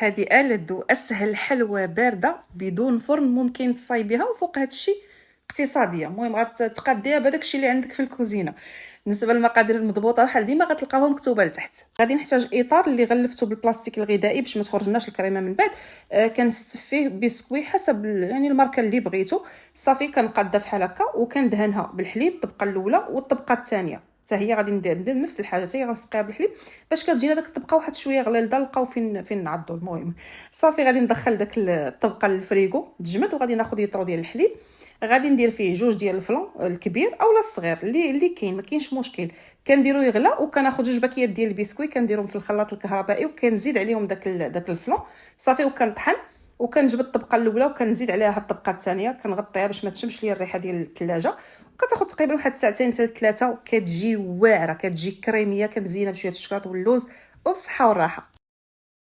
هذه ألذ وأسهل حلوى باردة بدون فرن ممكن تصايبيها، وفوق هذا الشيء اقتصاديه. المهم غتقاديها بهذاك الشيء اللي عندك في الكوزينه. بالنسبه للمقادير المضبوطه بحال ديما غتلقاوهم مكتوبه لتحت. غادي نحتاج اطار اللي غلفتو بالبلاستيك الغذائي باش ما تخرجناش الكريمه من بعد. كنستف فيه بسكوي حسب يعني الماركه اللي بغيتو. صافي كنقادها فحال هكا وكندهنها بالحليب الطبقه الاولى والطبقه الثانيه حتى هي غادي ندير نفس الحاجه، حتى هي غنسقيها بالحليب باش كتجينا داك الطبقه واحد شويه غليظه نلقاو فين نعضوا. المهم صافي غادي ندخل داك الطبقه للفريغو تجمد، وغادي ناخذ يطرو ديال الحليب. غادي ندير فيه جوج ديال الفلان الكبير اولا الصغير اللي كاين، ما كاينش مشكل. كنديرو يغلى وكناخذ جوج باكيات ديال البسكوي كنديرهم في الخلاط الكهربائي وكنزيد عليهم داك الفلان صافي وكنطحن. وكنجبد الطبقه الاولى وكنزيد عليها الطبقه الثانيه كنغطيها باش ما تشمش ليا الريحه ديال الثلاجه. وكتاخذ تقريبا واحد ساعتين حتى 3 وكتجي واعره، كتجي كريميه كمزينه بشويه الشكلاط واللوز وبصحه والراحه.